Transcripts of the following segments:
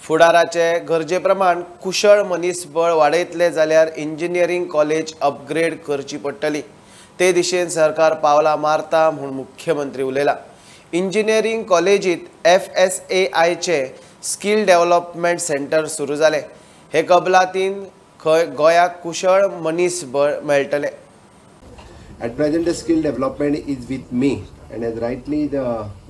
फुडाराचे गरजेप्रमाण कुशळ मनीसबळ वाडयतले जाल्यार इंजिनियरिंग कॉलेज अपग्रेड करची पडटली। ते दिशेन सरकार पावलां मारता म्हूण मुख्यमंत्री उलयला। इंजिनियरिंग कॉलेजीत FSAI चे स्किल डेव्हलपमेंट सेंटर सुरू जाले। हे कबलातीन गोंयाक कुशळ मनीसबळ मेळटले। At present, the skill development is with me, and as rightly the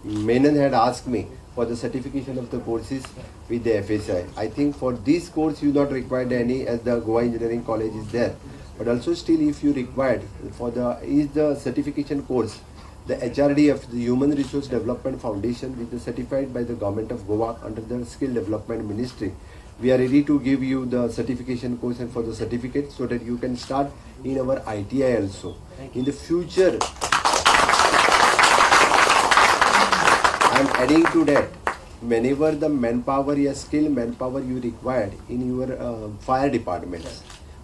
Menon had asked me for the certification of the courses with the FSI. I think for this course you not required any, as the Goa Engineering College is there. But also still, if you required for the certification course, the HRDF, the Human Resource Development Foundation, which is certified by the government of Goa under the Skill Development Ministry. We are ready to give you the certification course and for the certificate so that you can start in our ITI also. In the future, I am adding to that, whenever the manpower, your skill manpower you required in your fire departments.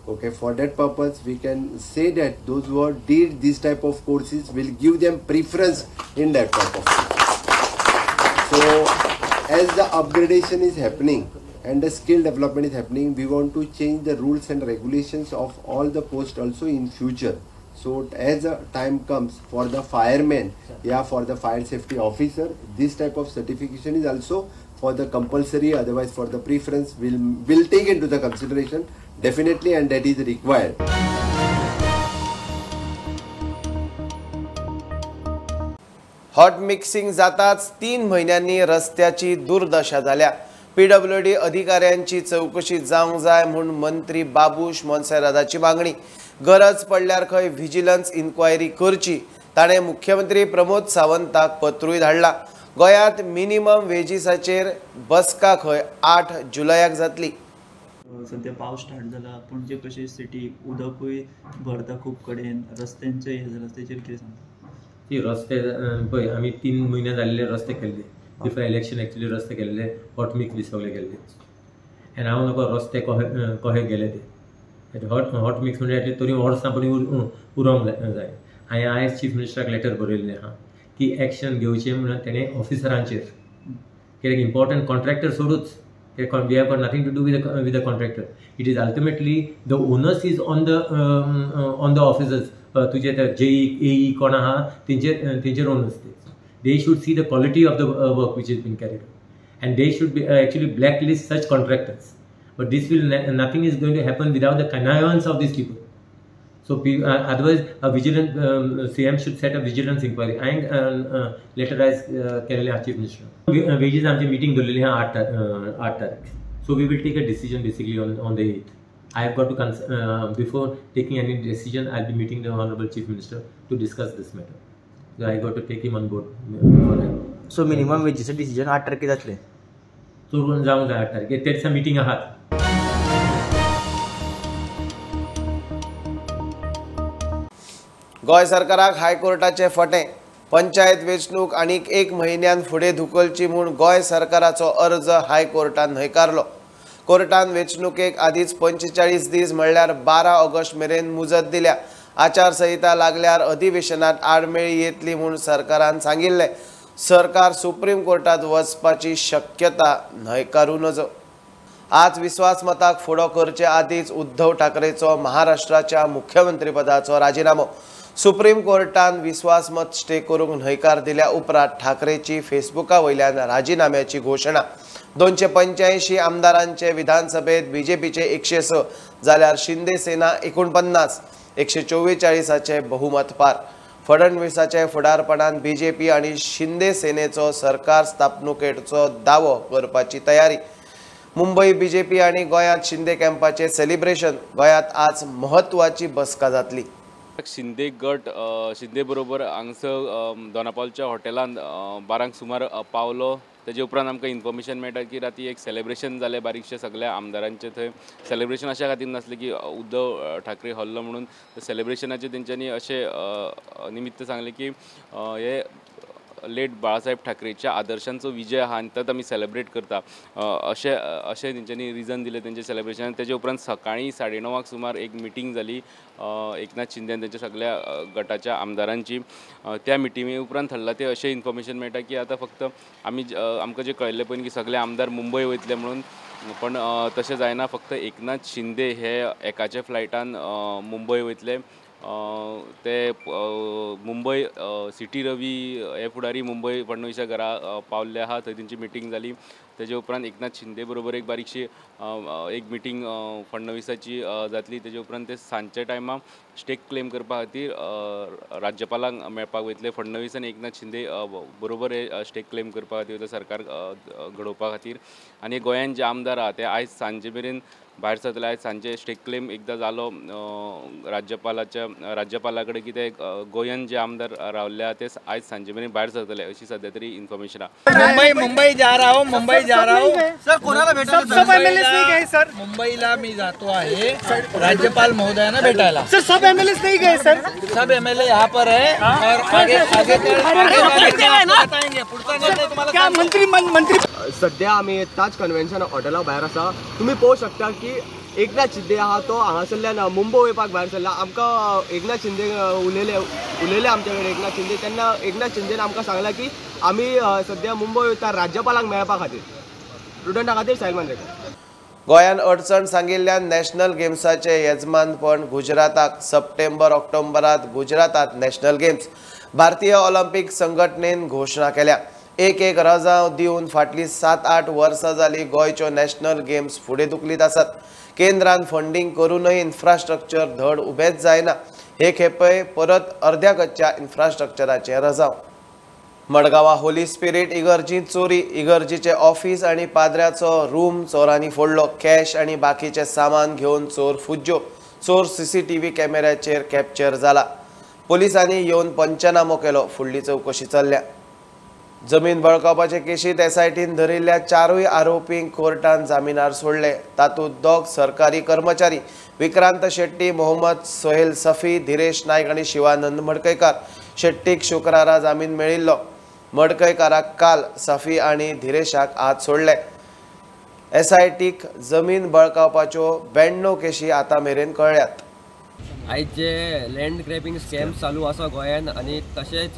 Okay, for that purpose, we can say that those who did this type of courses will give them preference in that type of course. So, as the upgradation is happening and the skill development is happening, we want to change the rules and regulations of all the posts also in future. So as the time comes for the firemen, for the fire safety officer, this type of certification is also for the compulsory, otherwise for the preference will take into the consideration definitely, and that is required. Hot mixing जाताच 3 महिन्यांनी रस्त्याची दुर्दशा झाल्या। PWD अधिकाऱ्यांची चौकशी जावंक जाय म्हूण मंत्री बाबूश मोन्सेराताची मागणी। गरज पडल्यार खंय व्हिजिलन्स इन्क्वायरी करची ताणें मुख्यमंत्री प्रमोद सावंताक पत्रूय धाडला। गोंयांत मिनिमम वेजीसाचेर बसका खंय 8 जुलयाक जातली। सध्या पावस स्टार्ट जाला, पणजे कशी सिटी उदकूय भरता खूब कडेन, रस्त्यांचे हे जाला, तेचेर कितें सांगता? ती रस्ते पळय आमी 3 म्हयने जाल्ले रस्ते केल्ले, बिफोर इलेक्शन एक्चुअली रस्ते केल्ले, हॉट मिक्स बी सगळे केल्ले, आनी हांव नको रस्ते कहे गेले ते हॉट मिक्स म्हणजे तरी वर्सां परी उरोंक जाय। हांवें आयज चीफ मिनिस्टराक लेटर बरयल्लें आहा की एक्शन घेवचें म्हणून तेणें ऑफिसरांचेर, कित्याक इम्पॉर्टंट कॉन्ट्रॅक्टर सोडूच, we have got nothing to do with the contractor. It is ultimately the onus is on the officers, तुजे JE AE कोण आहा तेंचेर onus they should see the quality of the work which has been carried out, and they should be actually blacklist such contractors. But this will nothing is going to happen without the connivance of these people. So otherwise a vigilant CM should set a vigilance inquiry and letterize Kerala chief minister. Wages आमची meeting धरलेली आहे 8 तारीख. So we will take a decision basically on the 8th. I have got to before taking any decision, I'll be meeting the honorable chief minister to discuss this matter. So I got to take him on board. So minimum wages decision 8 तारखे जातले. So जाऊंक जाय 8 तारखे, तेच meeting आहात। गोंय सरकाराक हायकोर्टाचे फटे। पंचायत वेंचणूक आनीक 1 म्हयन्यान फुडें धुकलची म्हूण गोंय सरकाराचो अर्ज हायकोर्टान न्हयकारलो। कोर्टान वेंचणुकेक आदींच 45 दीस म्हणल्यार 12 ऑगस्ट मेरेन मुजत दिल्या। आचारसंहिता लागल्यार अधिवेशनात आडमेळी येतली म्हूण सरकारान सांगिल्ले। सरकार सुप्रीम कोर्टात वचपाची शक्यता न्हयकारूं नजो। आज विश्वासमताक फुडो करचे आदींच उद्धव ठाकरेचो महाराष्ट्राच्या मुख्यमंत्रीपदाचो राजीनामो। सुप्रीम कोर्टान विश्वासमत स्टे करूंक न्हयकार दिल्या उपरांत ठाकरेची फेसबुका वयल्यान राजीनाम्याची घोशणा। 285 आमदारांचे विधानसभेत बीजेपीचे 106 जाल्यार शिंदे सेना 49, 144चे बहुमत पार। फडणवीसाचे फुडारपणान बीजेपी आणि शिंदे सेनेचो सरकार स्थापणुकेचो दावो करपाची तयारी। मुंबई बीजेपी आणि गोंयांत शिंदे कॅम्पाचे सेलिब्रेशन। गोंयांत आज महत्वाची बसका जातली। शिंदे गट शिंदे बरोबर हांगसर दोनापावलच्या हॉटेलांत 12 सुमार पावलो। तेजे उपरांत आमकां इन्फॉर्मेशन मेळटा की राती एक सेलिब्रेशन जालें बारीकशें सगळ्या आमदारांचें। थंय सेलिब्रेशन अशा खातीर नासलें की उद्धव ठाकरे हरलो म्हणून, सेलिब्रेशनाचे तेंच्यांनी अशें निमित्त सांगलें की हे लेट बाळासाहेब ठाकरेच्या आदर्शांचो विजय आहा आनी तो आमी सेलेब्रेट करता अशें तेंच्यांनी रिजन दिलें तेंचे सेलेब्रेशन. तेजे उपरांत सकाळीं 9:30 सुमार एक मिटींग जाली एकनाथ शिंदे आनी तेंच्या सगळ्या गटाच्या आमदारांची. त्या मिटिंगे उपरांत थरला ते अशें इन्फॉर्मेशन मेळटा की आतां फक्त आमकां जे कळिल्लें पयलीं की सगळे आमदार मुंबय वयतले म्हणून, पण तशें जायना. फक्त एकनाथ शिंदे हे एकाचे फ्लायटान मुंबय वयतले. ते मुंबय सिटी रवी हे फुडारी मुंबय फडणवीसा घरा पावल्ले आहा. थंय तेंची मिटींग जाली. तेजे उपरांत एकनाथ शिंदे बरोबर एक बारीकशी एक मिटींग फडणवीसाची जातली. तेजे उपरांत ते सांजच्या टायमार स्टेक क्लेम करपा खातीर राज्यपालांक मेळपाक वयतले. फडणवीस आनी एकनाथ शिंदे बरोबर हे स्टेक क्लेम करपा खातीर सरकार घडोवपा खातीर. आनी गोंयान जे आमदार आहा ते आयज सांजे मेरेन भायर सरतले. आयज सांजे स्टेक क्लेम एकदां जालो राज्यपाला कडेन की ते गोंयान जे आमदार रावल्ले आहा ते आयज सांजे मेरेन भायर सरतले अशी सद्या तरी इन्फॉर्मेशन आहा. मुंबई जा रहा हूँ सर. कोणाला भेटायला? सब एमएलएस नहीं गए सर. मुंबईला मी जातो आहे राज्यपाल महोदयांना भेटायला. सर सब एमएलएस नहीं गए सर. सब एमएलए यहाँ पर है और आगे बताएंगे. पुढचा निर्णय तुम्हाला क्या मंत्री सध्या आम्ही ताज कन्व्हेन्शन हॉटेला भायर आसा. तुम्ही पळोवंक शकता की एकनाथ शिंदे आहा तो हांगासरल्यान मुंबय वयपाक भायर सरला. आमकां एकनाथ शिंदे उलयले आमचे कडेन एकनाथ शिंदे. तेन्ना एकनाथ शिंदेन आमकां सांगला की आमी सध्या मुंबय वयता राज्यपालांक मेळपा खातीर, स्टुडंटा खातीर सायल मांद्रेकर. गोंयान अडचण सांगिल्ल्यान नॅशनल गेम्साचे येजमानपण गुजराताक. सप्टेंबर-ऑक्टोबरांत गुजरातात नॅशनल गेम्स. भारतीय ऑलिंपिक संघटनेन घोशणा केल्या. एक रजाव दिवन फाटली 7-8 वर्सां जाली गोंयच्यो नॅशनल गेम्स फुडें धुकलीत आसात. केंद्रान फंडींग करूनय इन्फ्रास्ट्रक्चर धड उबेच जायना. हे खेपे परत अर्द्या कच्च्या इन्फ्रास्ट्रक्चराचें रजाव. मडगांवां होली स्पिरीट इगर्जींत चोरी. इगर्जीचे ऑफिस आनी पाद्र्याचो रूम चोरांनी फोडलो. कॅश आनी बाकीचे सामान घेवन चोर फुज्यो. चोर CCTV कॅमेऱ्याचेर कॅप्चर जाला. पुलिसांनी येवन पंचनामो केलो. फुडली चवकशी चल्ल्या. जमीन बळकावपाचे केशींत SITन धरिल्ल्या 4 आरोपींक कोर्टान जामिनार सोडले. तातूंत 2 सरकारी कर्मचारी विक्रांत शेट्टी, मोहम्मद सोहेल सफी, धीरेश नायक आनी शिवानंद मडकयकार. शेट्टीक शुक्रारा जामीन मेळिल्लो. मडकयकाराक काल, सफी आनी धीरेशाक आज सोडले. SITक जमीन बळकावपाच्यो 92 केशी आतां मेरेन कळ्ळ्यात. आयज जे लँड ग्रॅबिंग स्कॅम चालू आसा गोंयान आनी तशेंच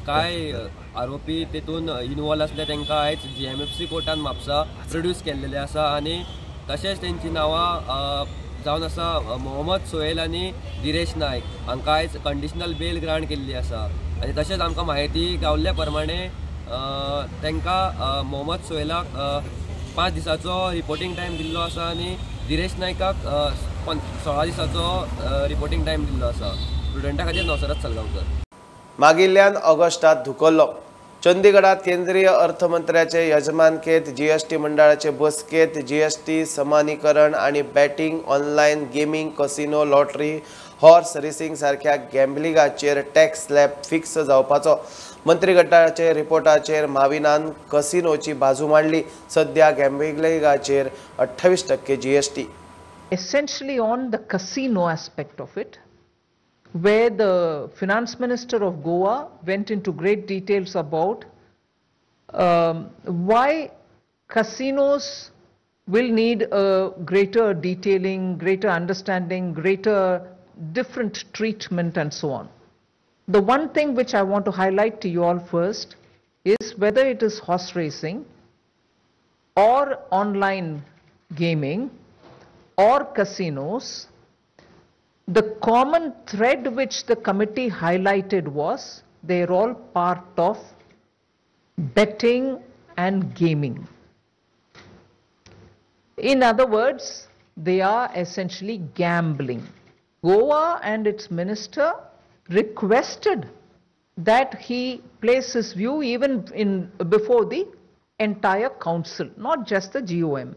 कांय आरोपी तेतून इनवॉल्व आसले तांकां आयज GMFC कोर्टान म्हापसा प्रोड्यूस केल्लेले आसा. आनी तशेंच तेंची नांवां जावन आसा मोहम्मद सोहेल आनी धीरेश नायक हांकां आयज कंडिशनल बेल ग्रांट केल्ली आसा. आनी तशेंच आमकां म्हायती गावल्ल्या प्रमाणे तांकां मोहम्मद सोहेलाक 5 दिसाचो रिपोर्टिंग टायम दिल्लो आसा आनी धीरेश नायकाक 16 दिसाचो रिपोर्टिंग टायम दिल्लो आसा. स्टुडंटा खातीर नवसरत सलगांवकर. मागिल्ल्यान ऑगस्टात धुकल्लो. चंदीगडात केंद्रीय अर्थमंत्र्याचे यजमानकेत GST मंडळाचे बसकेत GST समानीकरण आणि batting, online gaming, casino, lottery, horse racing सारख्या गॅम्बलिंगाचेर टॅक्स स्लॅब फिक्स जावपाचो मंत्रिगटाचे रिपोर्टाचेर माविनान कसिनोची बाजू मांडली. सध्या गॅम्बलिंगाचेर 28% GST. Essentially on the casino aspect of it, where the finance minister of Goa went into great details about why casinos will need a greater detailing, greater understanding, greater different treatment and so on. The one thing which I want to highlight to you all first is whether it is horse racing or online gaming or casinos, the common thread which the committee highlighted was they're all part of betting and gaming. In other words, they are essentially gambling. Goa and its minister requested that he place his view even before the entire council, not just the GOM.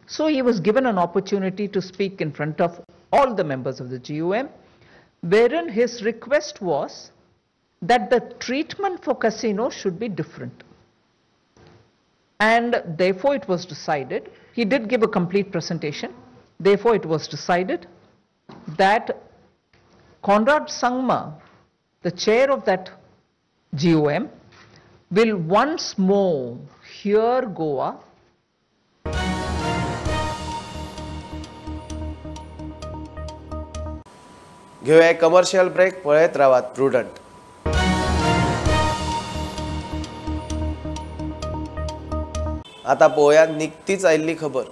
So he was given an opportunity to speak in front of all the members of the GOM, wherein his request was that the treatment for casinos should be different. And therefore it was decided, he did give a complete presentation, therefore it was decided that Conrad Sangma, the chair of that GOM, will once more hear Goa घेऊया एक commercial break, पळत रावात prudent. आता पळोवया निकतीच आयिल्ली खबर.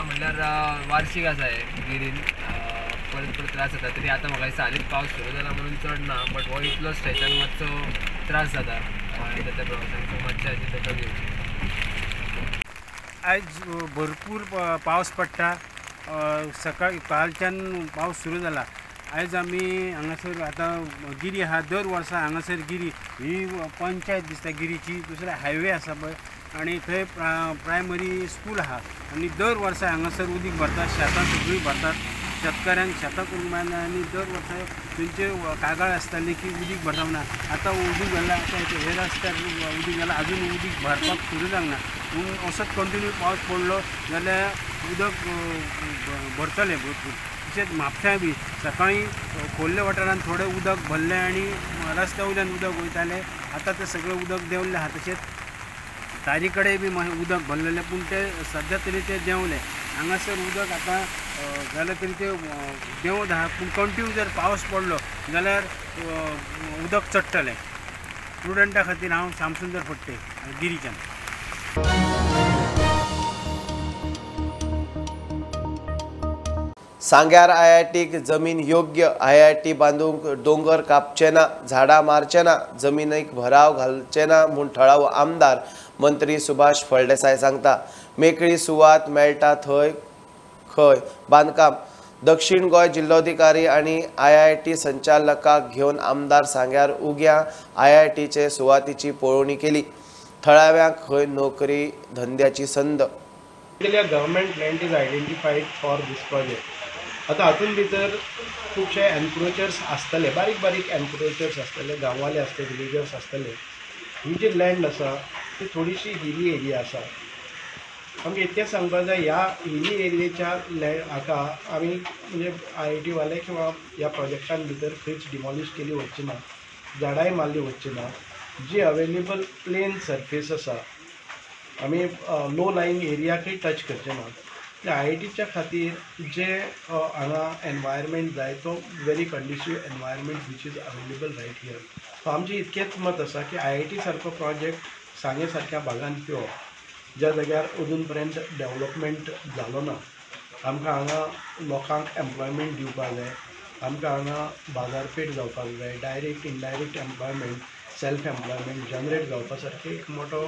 म्हणल्यार वार्षिक आसा गिरीन परत परत त्रास जाता. तरी आतां म्हाका दिसता आनीक पावस सुरू जाला म्हणून चड ना, बट हो इतलो स्ट्रेचान मातसो त्रास जाता आनी त्या प्रवाशांक मातशें हाची दखल घेवची. आयज भरपूर पावस पडटा. सकाळी कालच्यान पावस सुरू जाला. आयज आमी हांगासर आतां गिरी आहा, दर वर्सा हांगासर गिरी ही पंचायत दिसता गिरीची. दुसरे हायवे आसा पळय आनी थंय प्रायमरी स्कूल आहा आनी दर वर्सा हांगासर उदीक भरतात. शेतां सगळीं भरतात. शेतकाऱ्यांक शेतां करूंक मेळना आनी दर वर्सा तेंचे कागाळ आसताली की उदीक भरता म्हणून. आतां उदीक घालना, आतां हे रस्त्यार उदीक घाला, अजून उदीक भरपाक सुरू जावंक ना. पूण असोच कंटिन्यू पावस पडलो जाल्यार उदक भरतलें भरपूर. तशेंच म्हापशां बी सकाळीं खोल्ले वाठारांत थोडें उदक भरलें आनी रस्त्या वयल्यान उदक वयतालें. आतां तें सगळें उदक देंवलें आहा. तशेंच तारी कडेन बी उदक भरलेलें, पूण तें सद्या तरी तें देंवलें. हांगासर उदक आतां जाल्यार तरी तें देंवत आहा. पूण कंटिन्यू जर पावस पडलो जाल्यार उदक चडटलें. स्टुडंटा खातीर हांव शामसुंदर फडते, गिरीच्यान. सांग्यार IITक जमीन योग्य. IIT बांदूंक दोंगर कापचे ना, झाडां मारचे ना, जमिनीक भराव घालचे ना म्हूण थळावो आमदार मंत्री सुभाष फळदेसाय सांगता. मेकळी सुवात मेळटा थंय खंय बांदकाम. दक्षिण गोंय जिल्लोधिकारी आनी IIT संचालकाक घेवन आमदार सांग्यार उग्या IITचे सुवातीची पळोवणी केली. थळाव्यांक खंय नोकरी धंद्याची संद. Government land is identified for this project. आतां हातूंत भितर खुबशे एनक्रोचर्स आसतले, बारीक बारीक एनक्रोचर्स आसतले, गांववाले आसतले, विलेजर्स आसतले. ही जी लँड आसा ती थोडीशी हिली एरिया आसा. आमकां इतकें सांगपाक जाय, ह्या हिली एरियेच्या लँड हाका आमी म्हणजे IIT वाले किंवा ह्या प्रोजेक्टान भितर खंयच डिमॉलिश केली वचची ना, झाडांय मारली वचची ना. जी अवेलेबल प्लेन सरफेस आसा आमी लो लायंग एरियाकय टच करचे ना. IITच्या खातीर जे हांगा एनवायरमेंट जाय तो very conducive environment which is available right here. So आमचें इतकेंच मत आसा की IIT सारको प्रोजेक्ट सांगे सारक्या भागांत यो, ज्या जाग्यार अजून पर्यंत डेवलपमेंट जालो ना. आमकां हांगा लोकांक एम्प्लॉयमेंट दिवपाक जाय. आमकां हांगा बाजारपेठ जावपाक जाय. Direct indirect employment, self employment generate जावपा सारके एक मोठो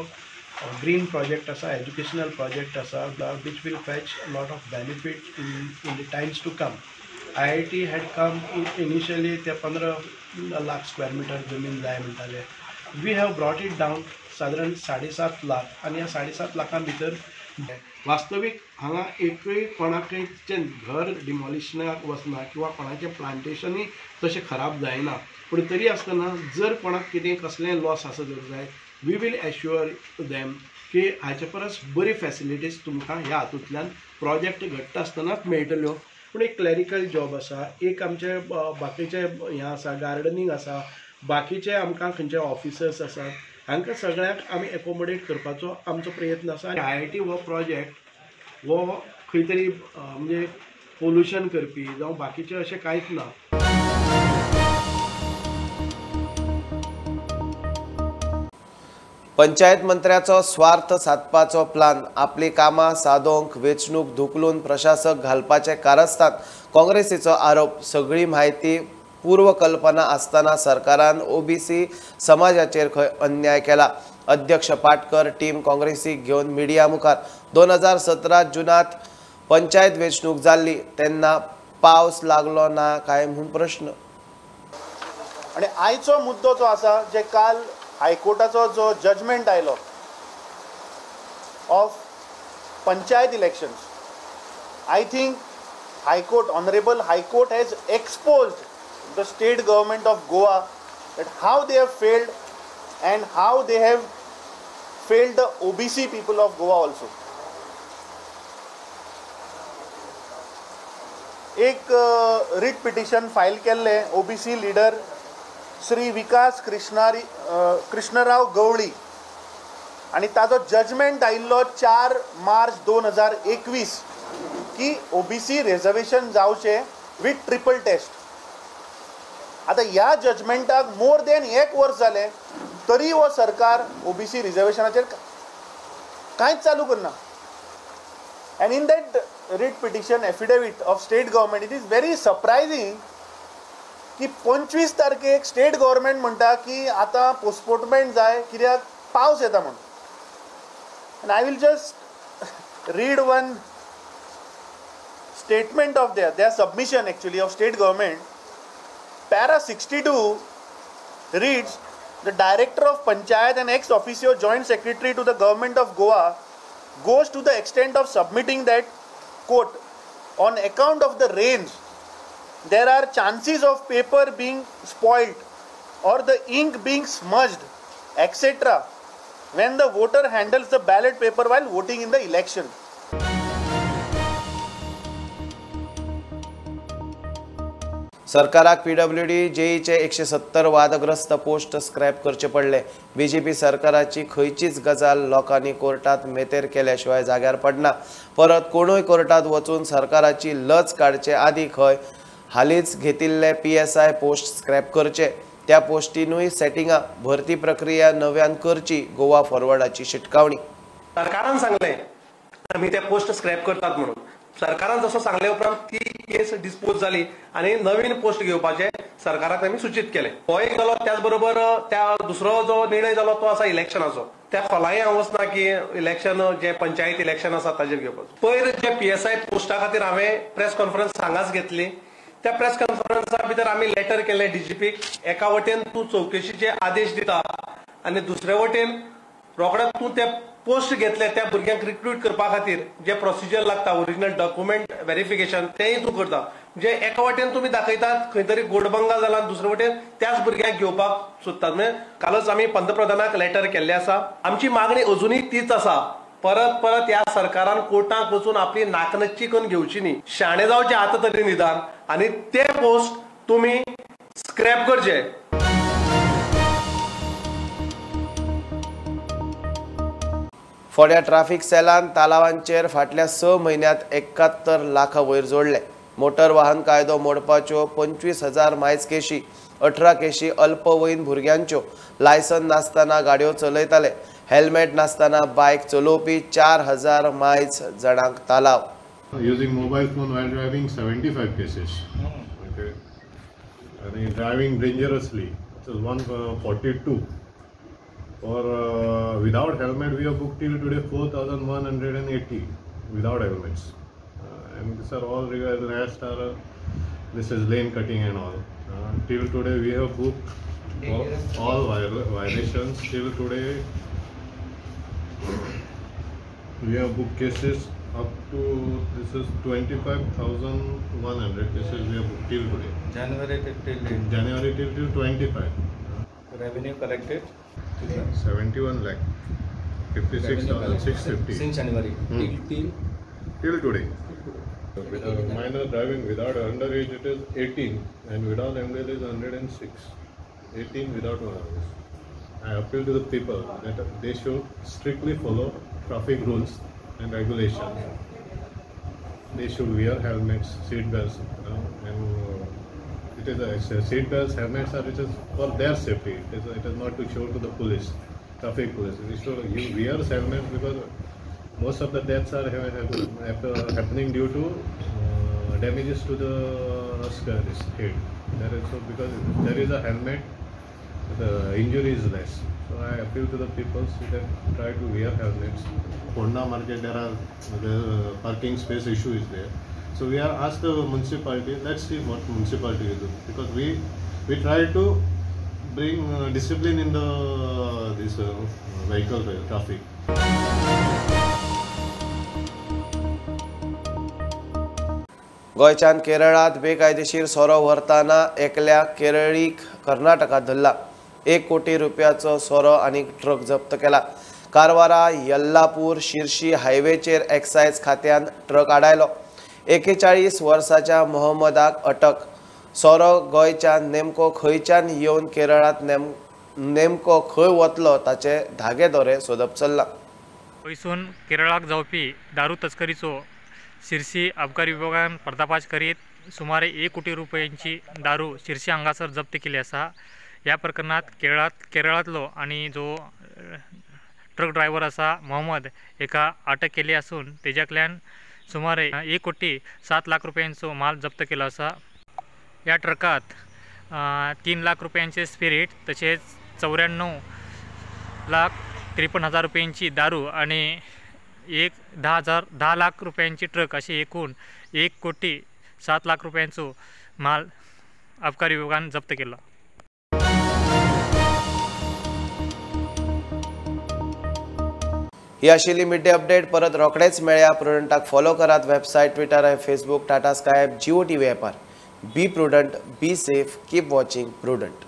ग्रीन प्रोजेक्ट आसा, एज्युकेशनल प्रोजेक्ट आसा, which will fetch a lot of benefit in the times to come. IIT had come initially ते 15 लाख स्क्वेअर मिटर जमीन जाय म्हणटाले. We have brought it down सादारण 7.5 लाख आनी ह्या 7.5 लाखां भितर वास्तवीक हांगा एकूय कोणाकय घर डिमॉलिशनाक वचना किंवा कोणाचें प्लांटेशनूय तशें खराब जायना. पूण तरी आसतना जर कोणाक कितें कसलें लॉस आसा जर जाय, वी वील एश्युअर देम की हाचे परस बरी फॅसिलिटीज तुमकां ह्या हातूंतल्यान प्रोजेक्ट घडटा आसतनाच मेळटल्यो. पूण एक क्लॅरिकल जॉब आसा, एक आमचे बाकीचे हें आसा, गार्डनींग आसा, बाकीचे आमकां खंयचे ऑफिसर्स आसात, हांकां सगळ्यांक आमी एकोमोडेट करपाचो आमचो प्रयत्न आसा. IIT हो प्रोजेक्ट हो खंय तरी म्हणजे पोल्युशन करपी जावं बाकीचें अशें कांयच ना. पंचायत मंत्र्याचो स्वार्थ साधपाचो प्लान. आपली कामां सादोवंक वेंचणूक धुकलून प्रशासक घालपाचे कारस्थान. काँग्रेसीचो आरोप. सगळी म्हायती पूर्व कल्पना आसतना सरकारान OBC समाजाचेर खंय अन्याय केला. अध्यक्ष पाटकर टीम काँग्रेसीक घेवन मिडिया मुखार. 2017 जुनांत पंचायत वेंचणूक जाल्ली तेन्ना पावस लागलो ना काय म्हूण प्रश्न. आणि आयचो मुद्दो जो आसा जे काल हायकोर्टाचो जो जजमेंट आयलो of panchayat elections, I think Honorable High Court has exposed the state government of Goa that how they have failed and how they have failed the OBC people of Goa also. एक writ petition file केल्ले OBC leader Shri विकास कृष्णराव गवळी आणि ताजो judgement आयिल्लो 4 मार्च 2021 की OBC reservation जावचे with triple taste. आता ह्या जजमेंटाक more than 1 वर्स जालें तरी हो सरकार OBC रिजर्वेशनाचेर कांयच चालू करना. And in that writ petition affidavit of state government it is very surprising की 25 तारखेक स्टेट गव्हर्मेंट म्हणटा की आता पोस्टपोनमेंट जाय कित्याक पावस येता म्हणून. End I will just read one statement of their submission actually of state government. Para 62 reads, the director of Panchayat and ex officio joint secretary to the government of Goa goes to the extent of submitting that, quote, on account of the rains there are chances of paper being spoiled or the ink being smudged etc when the voter handles the ballot paper while voting in the election. सरकाराक PWD JEE 170 वादग्रस्त post scrap करचे पडले. BJP सरकाराची खंयचीच गजाल लोकांनी कोर्टात मेतेर केल्याशिवाय जाग्यार पडना. परत कोणूय कोर्टात वचून सरकाराची लज काडचे आदी खंय हालींच घेतिल्ले PSI पोस्ट स्क्रॅप करचे. त्या पोस्टीनूय सेटिंगां भरती प्रक्रिया नव्यान करची गोवा फॉरवर्डाची शिटकावणी. सरकारान सांगले आम्ही त्या पोस्ट स्क्रॅप करतात म्हणून. सरकारान जसो सांगले उपरांत ती केस डिस्पोज जाली आणि नवीन पोस्ट घेवपाचे सरकाराक आमी सूचित केले. हो एक जालो. त्याच बरोबर त्या दुसरो जो निर्णय जालो तो आसा इलेक्शनाचो. त्या फलांय हांव वचना की इलेक्शन जे पंचायत इलेक्शन आसा ताजेर घेवपाचो. पयर जे PSI पोस्टा खातीर हांवें प्रेस कॉन्फरन्स हांगाच घेतली. त्या प्रेस कॉन्फरन्सा भितर आमी लेटर केले DGPक. एका वटेन तूं चौकशीचे आदेश दिता आनी दुसरे वटेन रोखडेच तूं ते पोस्ट घेतले त्या भुरग्यांक रिक्रूट करपा खातीर जे प्रोसिजर लागता ओरिजिनल डॉक्युमेंट व्हेरिफिकेशन तेय तूं करता. जे एका वटेन तुमी दाखयतात खंय तरी गोडबंगा जाला आनी दुसरे वटेन त्याच भुरग्यांक घेवपाक सोदतात. म्हणजे कालच आमी पंतप्रधानाक लेटर केल्ले आसा. आमची मागणी अजूनय तीच आसा. परत ह्या सरकारान कोर्टाक वचून आपली नाकनच्ची करून घेवची न्ही. शाणे जावचे आतां तरी निदान आनी ते पोस्ट तुमी स्क्रॅप करचे. फोड्या ट्राफिक सेलान तालावांचेर फाटल्या 6 म्हयन्यांत 71 लाखा वयर जोडले. मोटर वाहन कायदो मोडपाच्यो 25,000 मायज केशी, 18 केशी अल्पवयीन भुरग्यांच्यो, लायसन नासतना गाडयो चलयताले, हेल्मेट नासतना बायक चलोवपी 4,000 मायज जाणांक तालाव. Using mobile phone while driving 75 cases. Okay. And driving dangerously, it is 142. For without helmet we have booked till today 4,180 without helmets. And these are all rest are this is lane cutting and all. Till today we have booked all violations. Till today we have booked cases up to this is 25,100 cases we have booked till today. January till 25. Revenue collected 71 lakh 56,650 since January till today. With minor driving without underage it is 18 and without ML is 106. 18 without one. I appeal to the people that they should strictly follow traffic rules and regulations. They should wear helmets, seat belts, and it is seat belts, helmets are it is for their safety. It is not to show to the police, traffic police. It is to you wear helmets because most of the deaths are happening due to damages to the head. That is so because there is a helmet, the injury is less. So I appeal to the people that try to wear helmets. Honda market there are the parking space issue is there. So we are asked the municipality. Let's see what municipality will do because we try to bring discipline in this vehicle traffic. गोंयच्यान केरळात बेकायदेशीर सोरो व्हरतना एकल्या केरळीक कर्नाटकात धरला. 1 कोटी रुपयाचो सोरो आनी ट्रक जप्त केला. कारवारा यल्लापूर शिर्शी हायवेचेर एक्सायज खात्यान ट्रक आडायलो. 41 वर्साच्या मोहम्मदाक अटक. सोरो गोंयच्यान नेमको खंयच्यान येवन केरळात नेमको खंय वतलो ताचे धागेदोरे सोदप चल्ला. गोंयसून केरळाक जावपी दारू तस्करीचो शिर्सी आबकारी विभागान पर्दाफाश करीत सुमारे 1 कोटी रुपयांची दारू शिर्सी हांगासर जप्त केली आसा. ह्या प्रकरणात केरळातलो आनी जो ट्रक ड्रायव्हर आसा मोहम्मद एका अटक केली असून तेज्याकडल्यान सुमारे 1 कोटी 7 लाख रुपयांचो माल जप्त केलो आसा. ह्या ट्रकात 3 लाख रुपयांचे स्पिरीट तसेच 94 लाख 53,000 रुपयांची दारू आणि 10 लाख रुपयांची ट्रक असे एकूण 1 कोटी 7 लाख रुपयांचो माल आबकारी विभागान जप्त केला. ही आशिल्ली मिड डे अपडेट. परत रोखडेच मेळया. प्रुडंटाक फॉलो करात. वेबसायट, ट्विटर आणि Facebook, Tata Sky app, Jio TV ॲपार. Be Prudent, be safe, keep watching prudent.